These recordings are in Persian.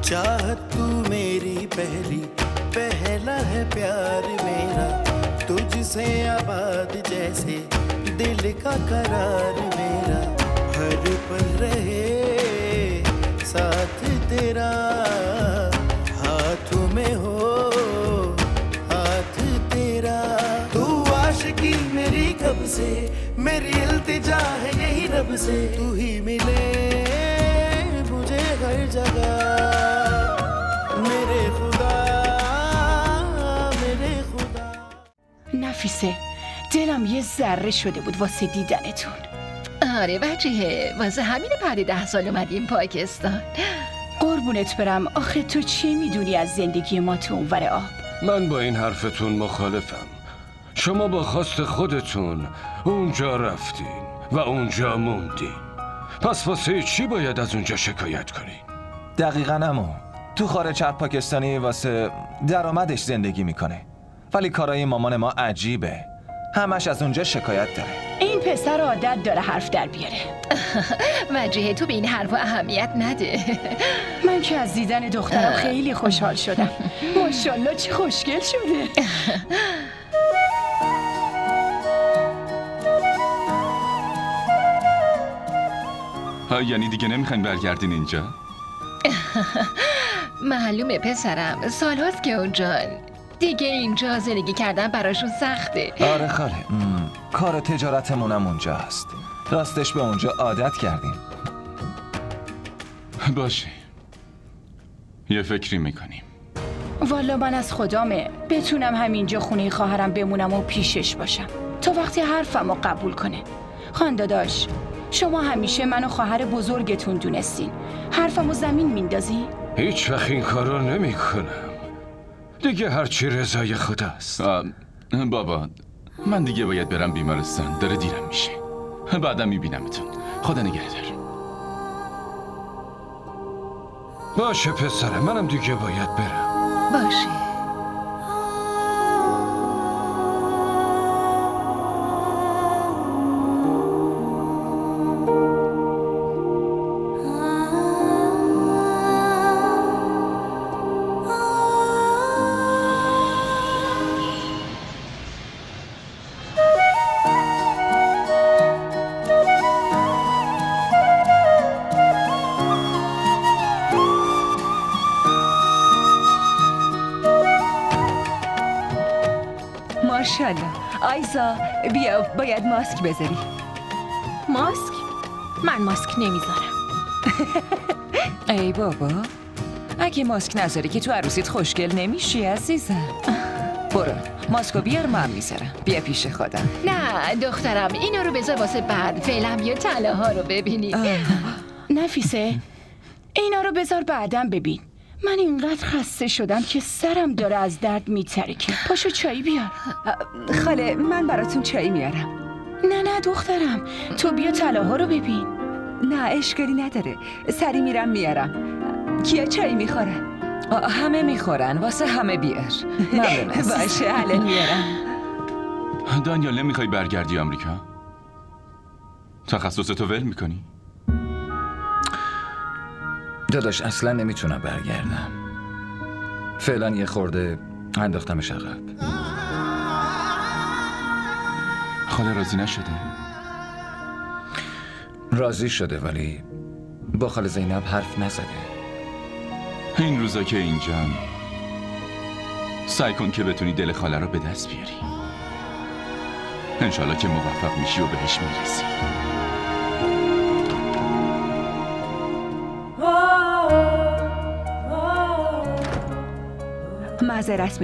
चाहत तू मेरी पहली, पहला है प्यार मेरा, तुझसे आबाद जैसे दिल का करार मेरा, हर पल रहे साथ तेरा, हाथों में हो हाथ तेरा। तू आशिकी मेरी कब से, मेरी इल्तिजा है यही रब से, तू ही मिले मुझे हर जगह मेरे खुदा मेरे खुदा. نفیسه دلم یه ذره شده بود واسه دیدنتون. آره وجیه، واسه همین بعد 10 سال اومدیم پاکستان. قربونت برم، آخه تو چی میدونی از زندگی ما تو اونور آب؟ من با این حرفتون مخالفم. شما با خواست خودتون اونجا رفتین و اونجا موندین، پس واسه چی باید از اونجا شکایت کنین؟ دقیقاً عمو. تو خارج هر پاکستانی واسه درآمدش زندگی میکنه، ولی کارای مامان ما عجیبه، همش از اونجا شکایت داره. این پسر عادت داره حرف در بیاره. وجیه تو به این حرف اهمیت نده. من که از دیدن دخترم خیلی خوشحال شدم. ماشاءالله چه خوشگل شده. یعنی دیگه نمیخواین برگردین اینجا؟ معلومه پسرم، سال هاست که اونجا دیگه اینجا زندگی کردن براشون سخته. آره خاله، کار تجارتمونم اونجا هست، راستش به اونجا عادت کردیم. باشه، یه فکری میکنیم. والا من از خدامه بتونم همینجا خونه خواهرم بمونم و پیشش باشم تا وقتی حرفمو قبول کنه. خان داداش، شما همیشه منو خواهر بزرگتون دونستین، حرفمو زمین میندازی؟ هیچ وقت این کارو نمی کنم. دیگه هرچی رضای خداست. بابا من دیگه باید برم بیمارستان، داره دیرم میشه. بعدا میبینمتون. خدا نگهدار. باشه پسرم، منم دیگه باید برم. باشه. ماشاءالله. آیزا بیا، باید ماسک بذاری. ماسک؟ من ماسک نمیذارم. ای بابا، اگه ماسک نذاری که تو عروسیت خوشگل نمیشی عزیزم. برو ماسکو بیار، من میذارم. بیا پیش خودم. نه دخترم، اینا رو بذار واسه بعد. فعلا بیا طلاها رو ببینی. نفیسه اینا رو بذار بعدم ببین. من اینقدر خسته شدم که سرم داره از درد میترکه. پاشو چایی بیار. خاله من براتون چایی میارم. نه دخترم، تو بیا طلاها رو ببین. نه اشکالی نداره، سری میرم میارم. کیا چایی میخورن؟ همه میخورن، واسه همه بیار. ممنون. باشه الان میارم. دانیال نمیخوای برگردی آمریکا؟ تخصصتو ول میکنی؟ داداش اصلا نمیتونم برگردم، فعلا یه خورده انداختمش عقب. خاله راضی نشده؟ راضی شده ولی با خاله زینب حرف نزده. این روزا که اینجان سعی کن که بتونی دل خاله رو به دست بیاری. انشالله که موفق میشی و بهش میرسی. معذرت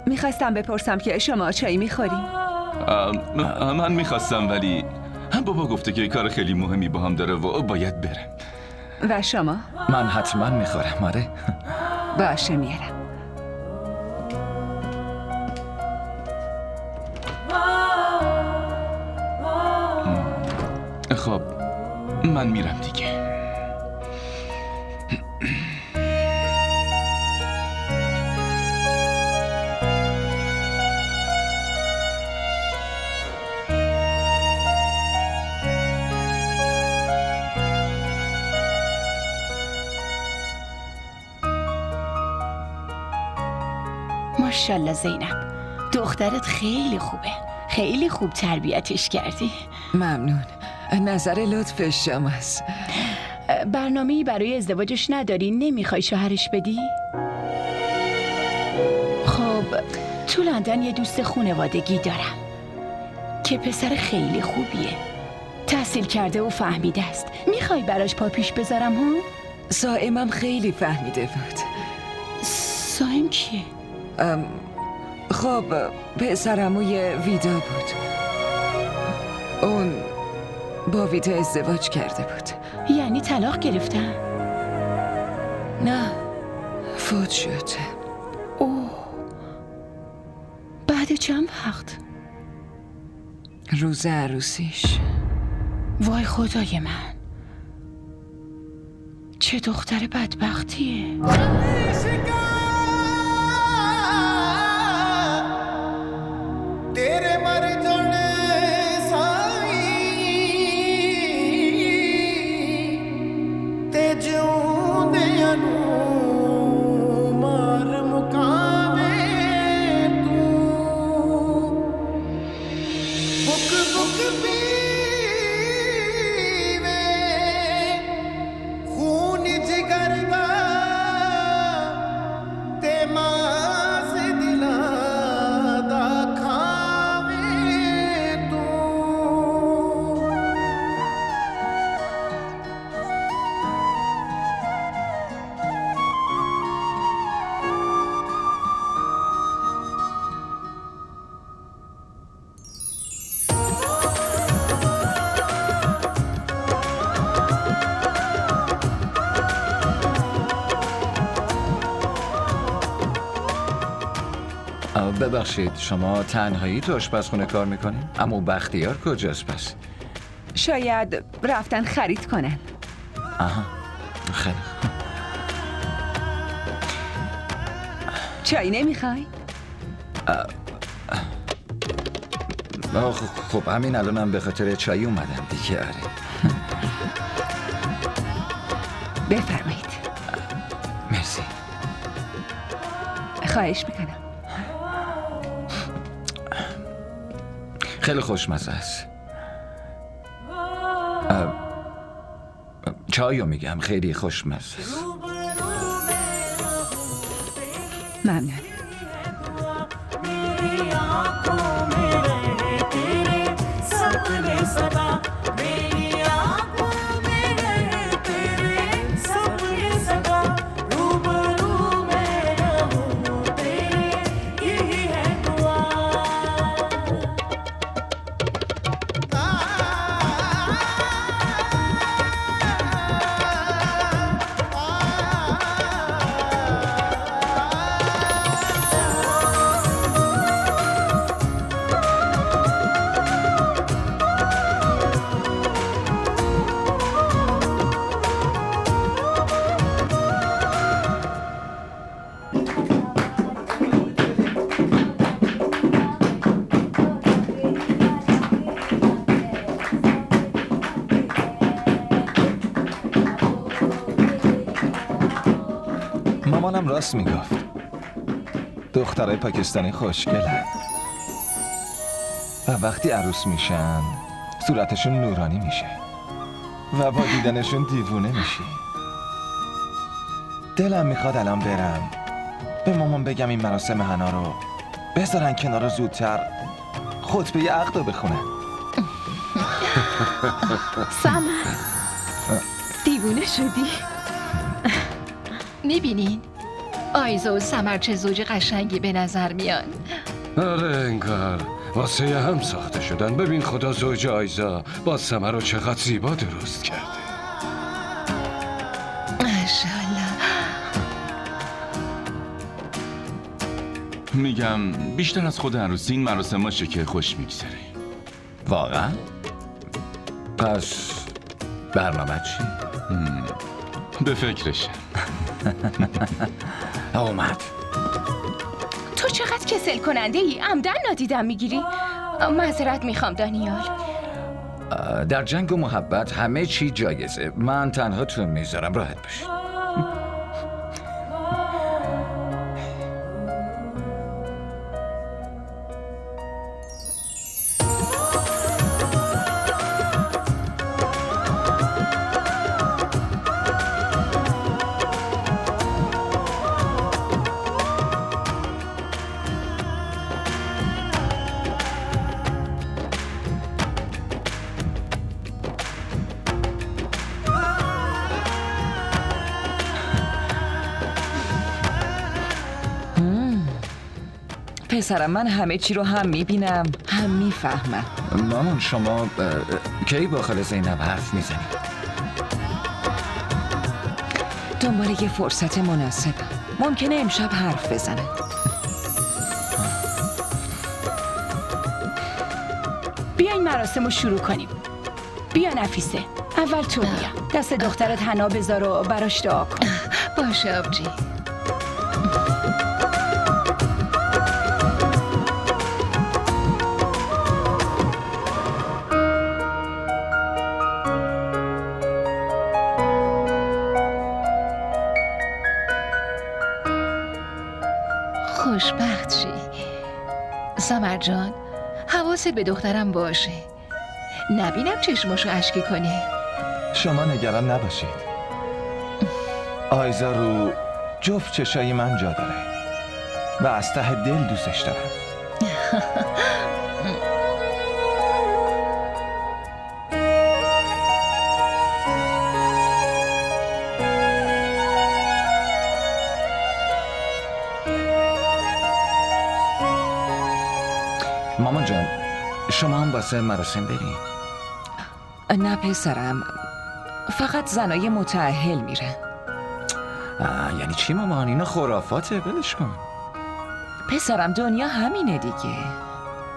میخواستم بپرسم که شما چایی میخوری؟ من میخواستم ولی بابا گفته که کار خیلی مهمی با هم داره و باید برم. و شما؟ من حتما میخورم. آره باشه میارم. خب من میرم دیگه. ماشاءالله زینب، دخترت خیلی خوبه. خیلی خوب تربیتش کردی. ممنون. نظر لطف شماست. برنامه‌ای برای ازدواجش نداری؟ نمیخوای شوهرش بدی؟ خب تو لندن یه دوست خانوادگی دارم که پسر خیلی خوبیه، تحصیل کرده و فهمیده است. میخوای براش پا پیش بذارم ها؟ سائمم خیلی فهمیده بود. سایم کیه؟ خب پسرعموی ویدا بود. اون با ویدا ازدواج کرده بود. یعنی طلاق گرفتن؟ نه، فوت شد. اوه، بعد چند وقت؟ روز عروسیش. وای خدای من، چه دختر بدبختیه. तेरे मर जाने साई ते जिउंदियां नूं मार मुकावे तू बुक बुक पीवे खून जिगर दा ते मास दिलां दा खावे तू ببخشید شما تنهایی تو آشپزخونه کار میکنین؟ اما بختیار کجاست پس؟ شاید رفتن خرید کنن. آها، خیلی خوب. چای نمیخوای؟ خب همین الانم به خاطر چای اومدم دیگه. آره بفرمایید. مرسی. خواهش میکنم. خیلی خوشمزه است. چایو میگم خیلی خوشمزه است. ممنون. مامانم راست میگفت. دخترای پاکستانی خوشگلن و وقتی عروس میشن صورتشون نورانی میشه و با دیدنشون دیوونه میشی. دلم میخواد الان برم به مامان بگم این مراسم حنا رو بذارن کنار و زودتر خطبه عقد رو بخونن. سمر دیوونه شدی؟ میبینین؟ آیزا و سمر چه زوج قشنگی به نظر میان. آره انگار واسه هم ساخته شدن. ببین خدا زوج آیزا با سمر رو چقدر زیبا درست کرده. ماشاءالله. میگم بیشتر از خود عروسی این مراسماشه که خوش میگذره. واقعا؟ پس برنامه چی؟ به فکرشم. اومد. تو چقدر کسل کننده ای؟ عمدن نادیدم میگیری؟ معذرت میخوام دانیال. در جنگ و محبت همه چی جایزه. من تنها تو میذارم، راحت باش. پسرم، من همه چی رو هم میبینم هم میفهمم. مامان شما کی با خاله زینب حرف میزنی؟ دنبال یه فرصت مناسب. ممکنه امشب حرف بزنه. بیاین مراسم رو شروع کنیم. بیا نفیسه، اول تو بیا. دست دخترت حنا بذار و براش دعا کن. باشه آبجی. خوشبخت شی سمر جان. حواست به دخترم باشه، نبینم چشماشو اشکی کنه. شما نگران نباشید. آیزا رو جفت چشای من جا داره و از ته دل دوستش دارم. مامان جان، شما هم واسه مراسم بریم؟ نه پسرم، فقط زنای متأهل میرن. یعنی چی مامان؟ اینا خرافاته، ولش کن. پسرم دنیا همینه دیگه.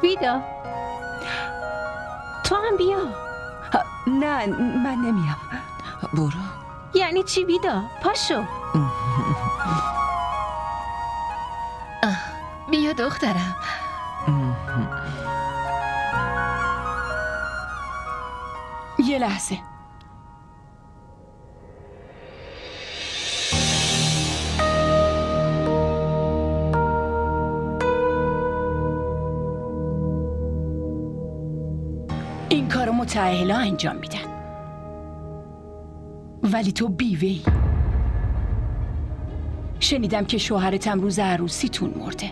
ویدا تو هم بیا. نه من نمیام. برو. یعنی چی ویدا؟ پاشو. بیا دخترم. یه لحظه. این کارو متأهلا انجام میدن، ولی تو بیوه‌ای. شنیدم که شوهرتم روز عروسیتون مرده.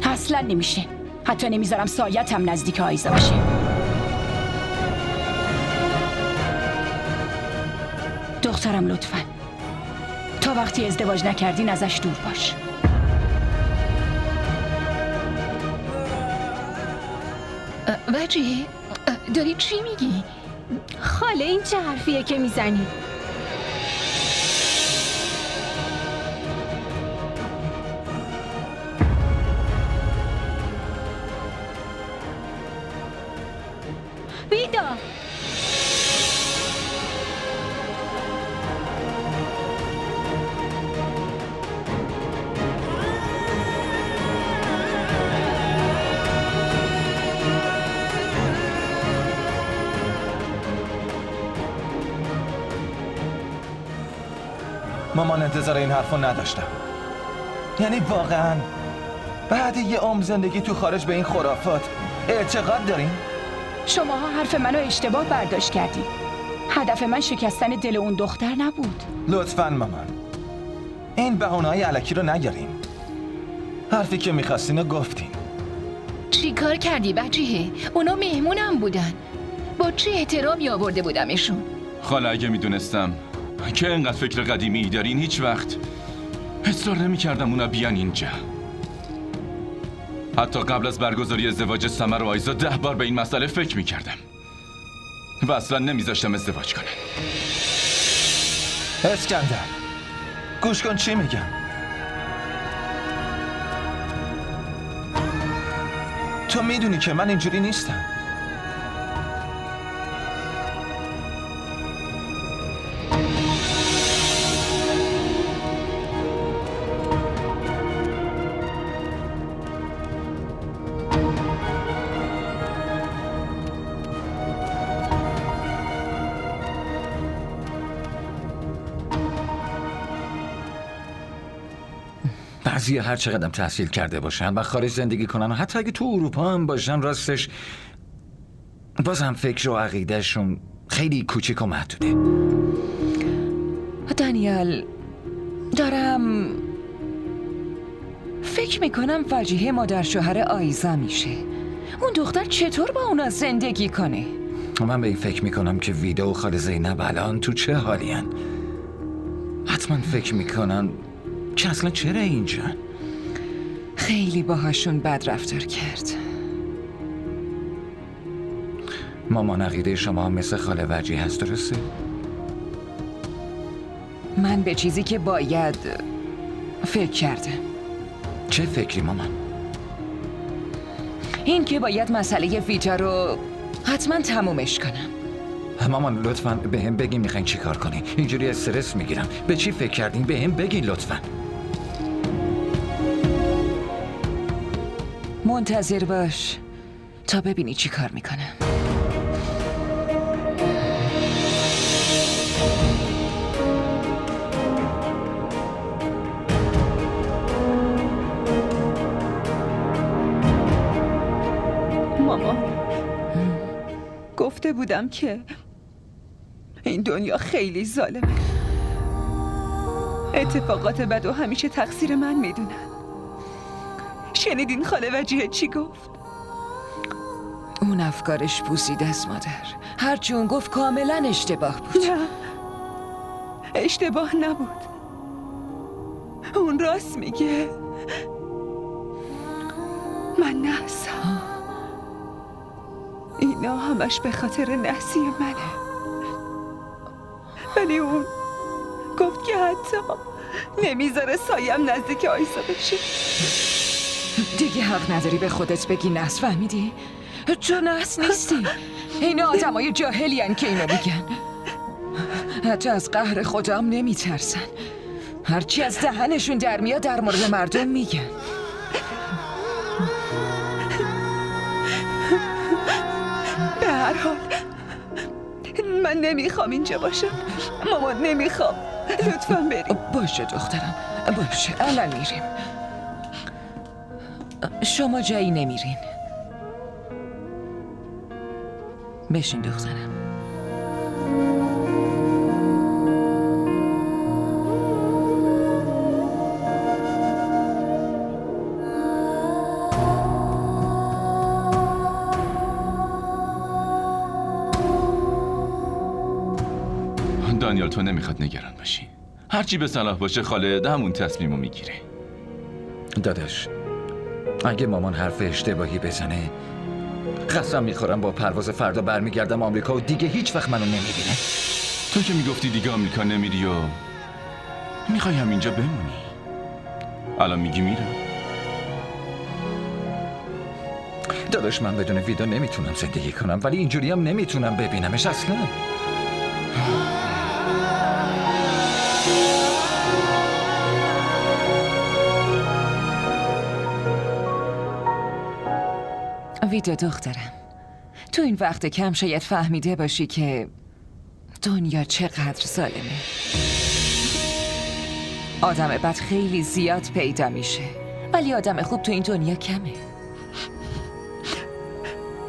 اصلا نمیشه. حتی نمیذارم سایتم نزدیک آیزا باشه. دخترم لطفاً تا وقتی ازدواج نکردین ازش دور باش. وجیه داری چی میگی؟ خاله این چه حرفیه که میزنی؟ ویدا مامان انتظار این حرفو نداشتم. یعنی واقعا بعد یه عمر زندگی تو خارج به این خرافات اعتقاد دارین؟ شماها حرف منو اشتباه برداشت کردین. هدف من شکستن دل اون دختر نبود. لطفاً مامان این بهونه‌های الکی رو نگیرین. حرفی که میخواستین رو گفتین. چی کار کردی وجیه؟ اونا مهمونم بودن، با چه احترامی آورده بودمشون. خاله اگه میدونستم که انقدر فکر قدیمی دارین هیچ وقت اصرار نمی‌کردم اونا بیان اینجا. حتی قبل از برگزاری ازدواج سمر و آیزا 10 بار به این مسئله فکر می‌کردم و اصلا نمیذاشتم ازدواج کنن. اسکندر گوش کن چی میگم. تو میدونی که من اینجوری نیستم. بعضی هر چقدر تحصیل کرده باشن و خارج زندگی کنن و حتی اگه تو اروپا هم باشن راستش بازم فکر و عقیدهشون خیلی کوچیک و محدوده. دانیال دارم فکر میکنم وجیه مادر شوهر آیزا میشه. اون دختر چطور با اونا زندگی کنه؟ من به این فکر میکنم که ویدا و خاله زینب الان تو چه حالین. حتما فکر میکنن که اصلا چرا اینجا. خیلی باهاشون بد رفتار کرد. مامان عقیده شما هم مثل خاله وجی هست، درسته؟ من به چیزی که باید فکر کردم. چه فکری مامان؟ این که باید مسئله ویتا رو حتما تمومش کنم. مامان لطفاً به هم بگین میخواین چی کار کنین. اینجوری استرس میگیرم. به چی فکر کردین؟ به هم بگین لطفاً. منتظر باش تا ببینی چی کار میکنم. مامان گفته بودم که این دنیا خیلی ظالمه. اتفاقات بد و همیشه تقصیر من میدونن. شنیدین خاله وجیه چی گفت؟ اون افکارش پوسیده است مادر. هرچی اون گفت کاملا اشتباه بود. نه اشتباه نبود، اون راست میگه. من نحسم. اینا همش به خاطر نحسی منه. ولی اون گفت که حتی نمیذاره سایم نزدیک آیسا بشه. دیگه حق نداری به خودت بگی نحس، فهمیدی؟ چون نحس نیستی. این آدمای جاهلی هن که اینو میگن. حتی از قهر خدا هم نمیترسن. هرچی از دهنشون در میاد در مورد مردم میگن. به هر حال من نمیخوام اینجا باشم. مامان نمیخوام. لطفاً بریم. باشه دخترم، باشه الان میریم. شما جایی نمیرین. بشین دخترم. دانیال تو نمیخواد نگران باشی. هرچی به صلاح باشه خاله همون تصمیمو میگیره. داداش اگه مامان حرف اشتباهی بزنه قسم میخورم با پرواز فردا برمیگردم آمریکا و دیگه هیچ وقت منو نمیبینه. تو که میگفتی دیگه آمریکا نمیری و میخوای همینجا بمونی. الان میگی میرم. داداش من بدون ویدا نمیتونم زندگی کنم، ولی اینجوری هم نمیتونم ببینمش اصلا. ویدا دخترم، تو این وقت کم شاید فهمیده باشی که دنیا چقدر ظالمه. آدم بد خیلی زیاد پیدا میشه، ولی آدم خوب تو این دنیا کمه.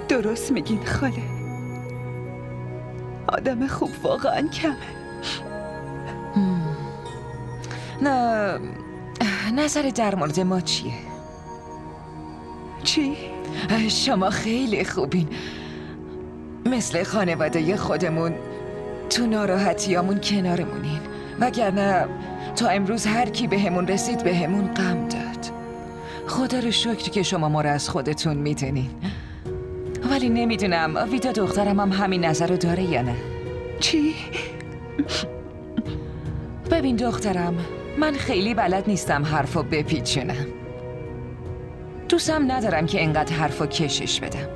درست میگین خاله. آدم خوب واقعا کمه. نه نظر در مورد ما چیه؟ چی؟ شما خیلی خوبین، مثل خانواده خودمون تو ناراحتیامون کنارمونین، وگرنه تا امروز هر کی بهمون رسید بهمون غم داد. خدا رو شکر که شما ما رو از خودتون میدونین. ولی نمیدونم ویدا دخترم هم همین نظر رو داره یا نه. چی؟ ببین دخترم، من خیلی بلد نیستم حرفو بپیچونم. دوستم ندارم که انقدر حرفو کشش بدم.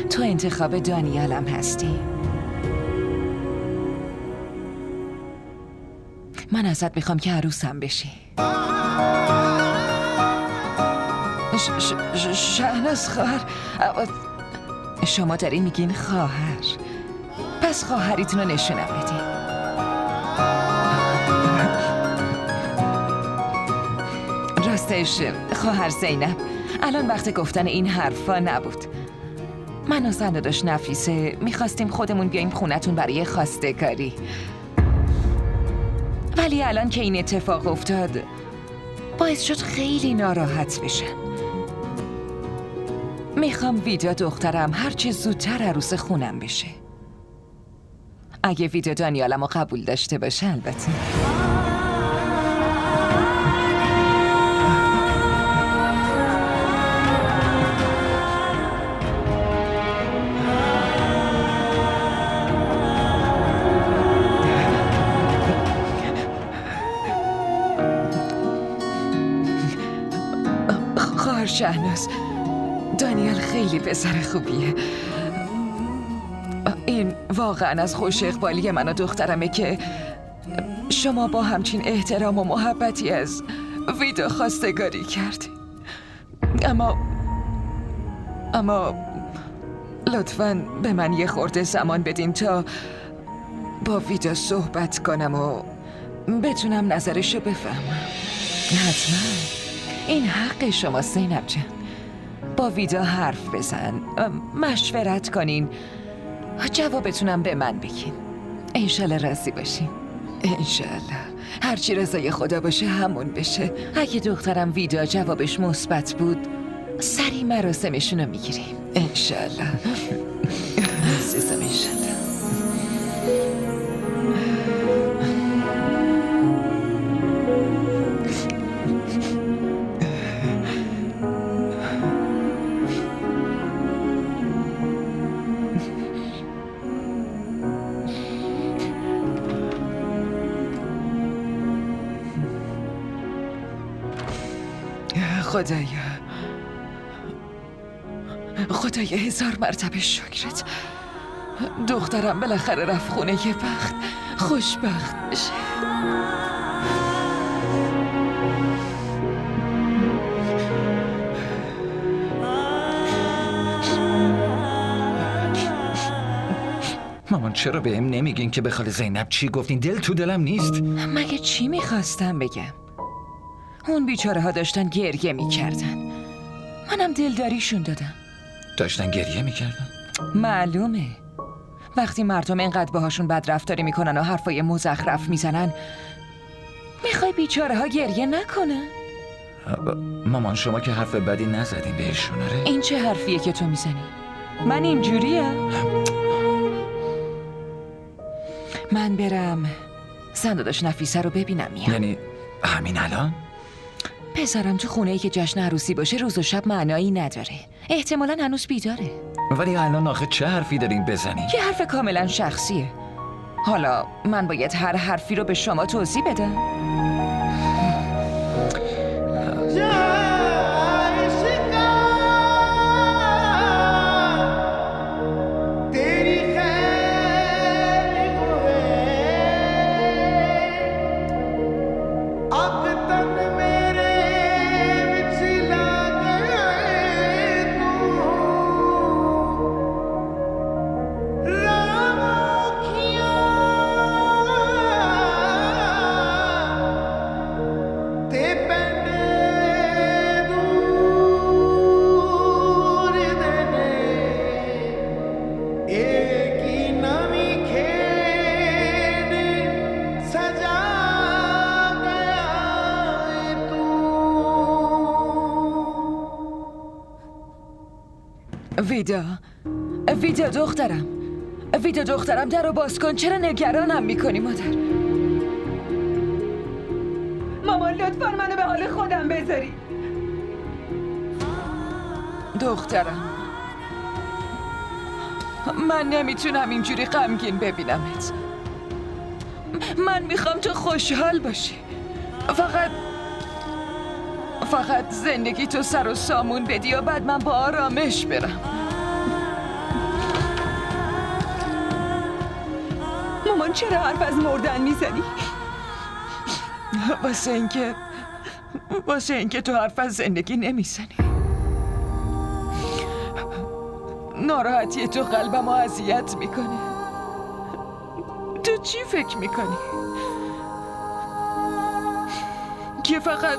تو انتخاب دانیالم هستی. من ازت میخوام که عروسم بشی. شهناز خواهر، شما داری میگین خواهر، پس خواهریتون رو نشونم بدی. راستش خواهر زینب، الان وقت گفتن این حرفا نبود. من و زنداداش نفیسه میخواستیم خودمون بیایم خونتون برای خواستگاری، ولی الان که این اتفاق افتاد باعث شد خیلی ناراحت بشم. میخوام ویدا دخترم هرچی زودتر عروس خونم بشه. اگه ویدا دانیالمو قبول داشته باشه البته. خواهر شهناز، دانیال خیلی پسر خوبیه. این واقعا از خوش اقبالی من و دخترمه که شما با همچین احترام و محبتی از ویدا خواستگاری کردی. اما لطفاً به من یه خورده زمان بدین تا با ویدا صحبت کنم و بتونم نظرشو بفهمم. حتما این حق شما زینب جان. با ویدا حرف بزن، مشورت کنین، جوابتونم به من بگین. انشالله راضی باشین. انشالله هرچی رضای خدا باشه همون بشه. اگه دخترم ویدا جوابش مثبت بود سریع مراسمشونو میگیریم. انشالله عزیزم، انشالله. خدایا هزار مرتبه شکرت. دخترم بالاخره رفت خونه یه بخت خوشبخت بشه. مامان چرا بهم نمیگین که به خاله زینب چی گفتین؟ دل تو دلم نیست. مگه چی میخواستم بگم؟ اون بیچاره ها داشتن گریه میکردن، منم دلداریشون دادم. داشتن گریه میکردن؟ معلومه. وقتی مردم اینقدر باهاشون بد رفتاری میکنن و حرفای مزخرف میزنن، میخوای بیچاره ها گریه نکنن؟ مامان شما که حرف بدی نزدین بهشون. آره این چه حرفیه که تو میزنی؟ من اینجوریم؟ من برم زنداداش نفیسه رو ببینم میام. یعنی همین الان؟ پسرم تو خونه‌ای که جشن عروسی باشه روز و شب معنایی نداره. احتمالاً هنوز بیداره. ولی الان آخه چه حرفی دارین بزنی؟ یه حرف کاملا شخصیه. حالا من باید هر حرفی رو به شما توضیح بدم؟ ویدا دخترم در رو باز کن. چرا نگرانم میکنی مادر؟ مامان لطفاً منو به حال خودم بذاری. دخترم من نمیتونم اینجوری غمگین ببینمت. من میخوام تو خوشحال باشی. فقط زندگی تو سر و سامون بدی و بعد من با آرامش برم. مامان چرا حرف از مردن میزنی؟ واسه اینکه تو حرف از زندگی نمیزنی. ناراحتی تو قلبم رو اذیت میکنه. تو چی فکر میکنی؟ که فقط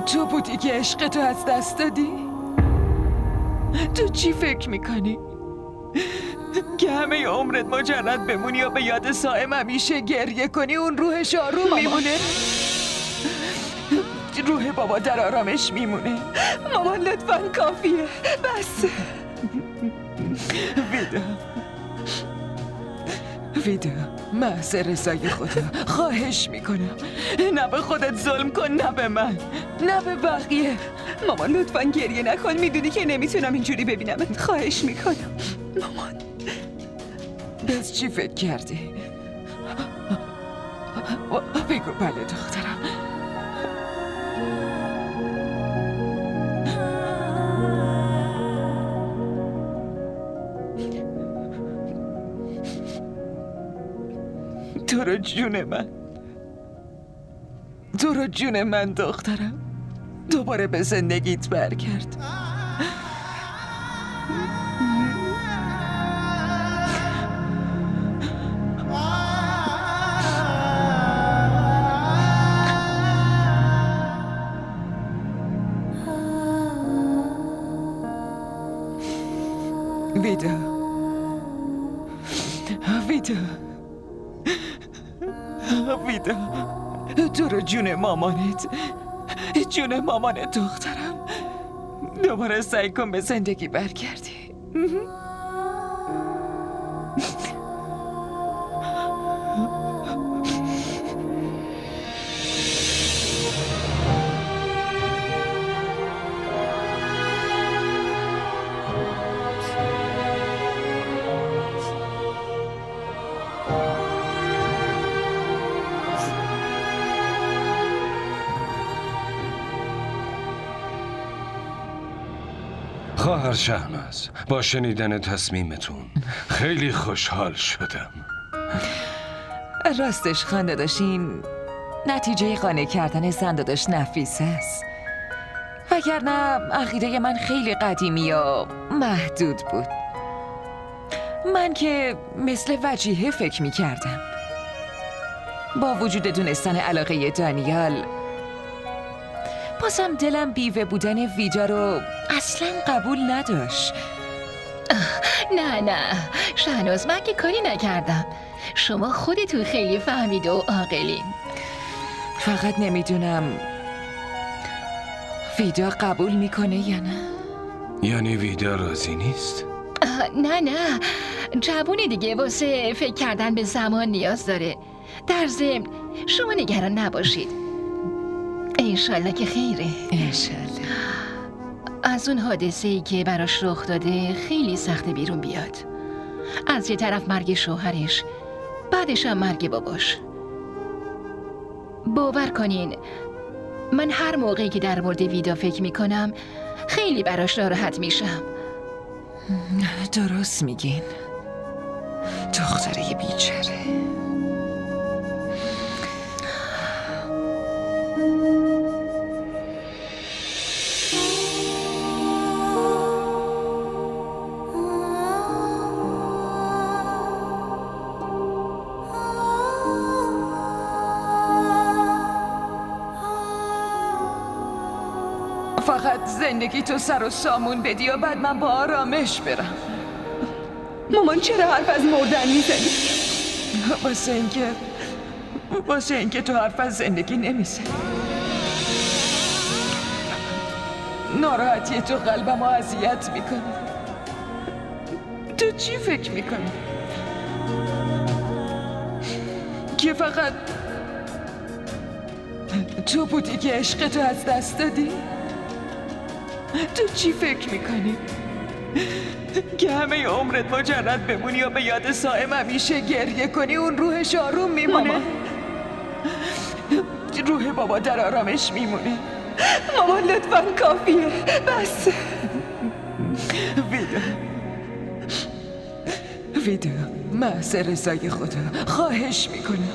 تو بودی که عشق تو از دست دادی؟ تو چی فکر میکنی؟ که همه عمرت مجرد بمونی و به یاد سائم همیشه گریه کنی اون روحش آروم میمونه؟ روح بابا در آرامش میمونه. مامان لطفاً کافیه بس. ویدا ویدا، محض رضای خدا خواهش میکنم نه به خودت ظلم کن، نه به من، نه به بقیه. مامان لطفاً گریه نکن، میدونی که نمیتونم اینجوری ببینمت. خواهش میکنم مامان. بس چی فکر کردی؟ بگو. بله دخترم. تو رو جون من دخترم دوباره به زندگیت برگرد. ویدا تو رو جون مامانت دخترم دوباره سعی کن به زندگی برگردی. خواهر شهناز، با شنیدن تصمیمتون خیلی خوشحال شدم. راستش خانده داشتین نتیجه قانع کردن زن داداش نفیس است، وگرنه عقیده من خیلی قدیمی و محدود بود. من که مثل وجیهه فکر می کردم. با وجود دونستن علاقه دانیال بازم دلم بیوه بودن ویدا رو اصلا قبول نداشت. نه شهناز، من که کاری نکردم. شما خودتون خیلی فهمید و عاقلین. فقط نمیدونم ویدا قبول میکنه یا نه. یعنی ویدا راضی نیست؟ نه جوونی دیگه، واسه فکر کردن به زمان نیاز داره. در ضمن شما نگران نباشید، انشالله که خیره. انشالله. از اون حادثه‌ای که براش رخ داده خیلی سخته بیرون بیاد. از یه طرف مرگ شوهرش، بعدش هم مرگ باباش. باور کنین من هر موقعی که در مورد ویدا فکر میکنم خیلی براش ناراحت میشم. درست میگین، دختره بیچاره. فقط زندگی تو سر و سامون بدی و بعد من با آرامش برم. مامان چرا حرف از مردن میزنی؟ واسه اینکه تو حرف از زندگی نمیزنی. ناراحتی تو قلبم رو اذیت میکنه. تو چی فکر میکنی؟ که فقط تو بودی که عشق تو از دست دادی؟ تو چی فکر میکنی؟ که همه عمرت مجرد بمونی و به یاد سائم همیشه گریه کنی اون روحش آروم میمونه؟ روح بابا در آرامش میمونه. مامان لطفاً کافیه، بس. ویدا محض رضای خدا خواهش میکنم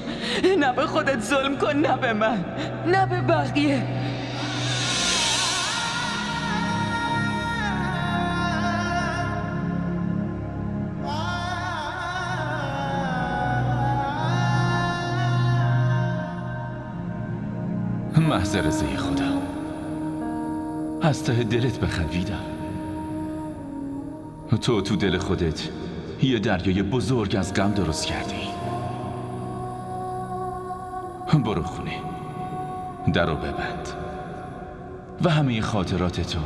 نه به خودت ظلم کن، نه به من، نه به بقیه. محض رضای خدا. از ته دلت بخواه ویدا. تو دل خودت یه دریای بزرگ از غم درست کردی. برو خونه، درو ببند و همه خاطرات تو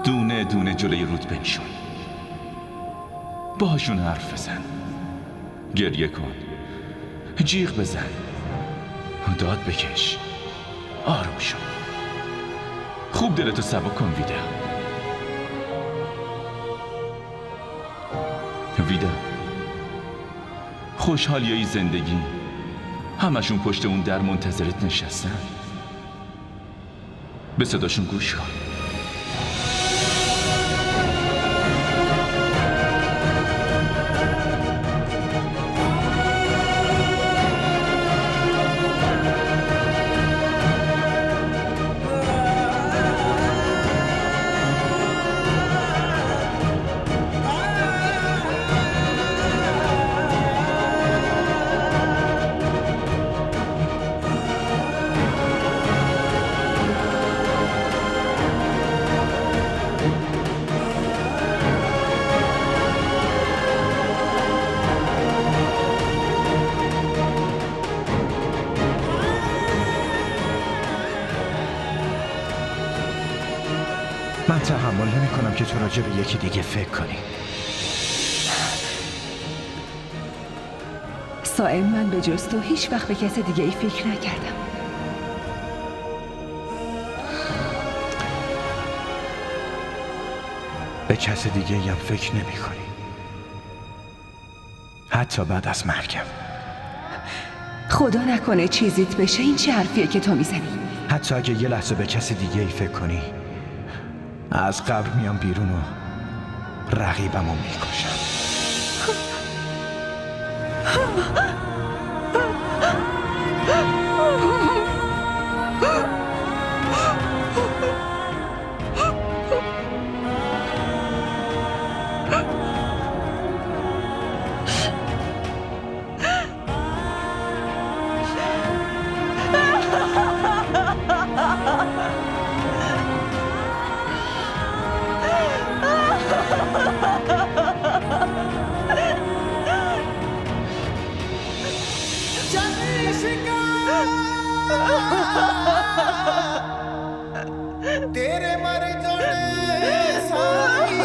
دونه دونه جلوی رود بنشون. باهاشون حرف بزن گریه کن، جیغ بزن، داد بکش، آروم شو. خوب دلتو سبک کن ویدا. خوشحالیای زندگی همشون پشت اون در منتظرت نشستن. به صداشون گوش کن. من تحمل نمی کنم که تو راجع به یکی دیگه فکر کنی. سائم، من به جز تو هیچ وقت به کسی دیگه ای فکر نکردم. به کسی دیگه هم فکر نمی کنی، حتی بعد از مرگم. خدا نکنه چیزیت بشه. این چه حرفیه که تو میزنی؟ حتی اگه یه لحظه به کسی دیگه ای فکر کنی، از قبر میام بیرون و رقیبمو میکشم. तेरे मर जोड़े साई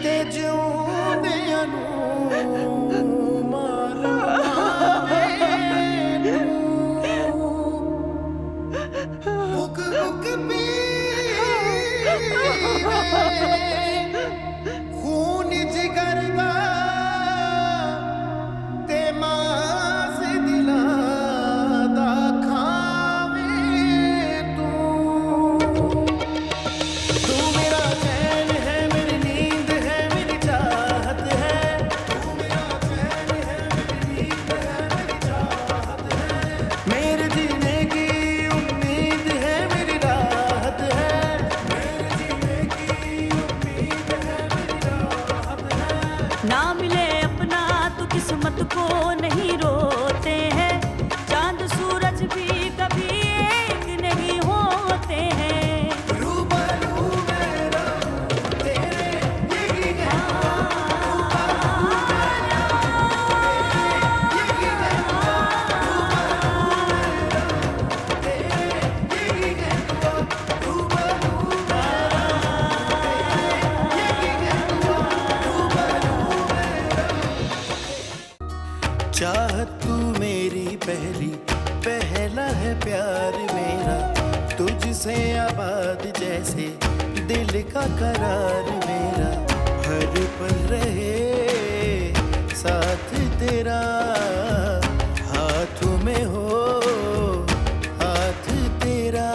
ते जिउंदे अनु मारवे बुक बुक पीवे खून जिगर दा ते मास दिला दा ना मिले अपना तो किस्मत को नहीं रोते हैं। चांद सूरज भी कभी एक नहीं होते हैं। रूबरू मेरा तेरे यही है, चाहत तू मेरी पहली, पहला है प्यार मेरा, तुझसे आबाद जैसे दिल का करार मेरा, हर पल रहे साथ तेरा, हाथों में हो हाथ तेरा।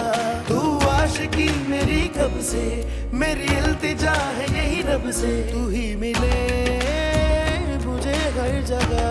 तू आशिकी मेरी कब से, मेरी इल्तिजा है यही रब से, तू ही मिले मुझे हर जगह।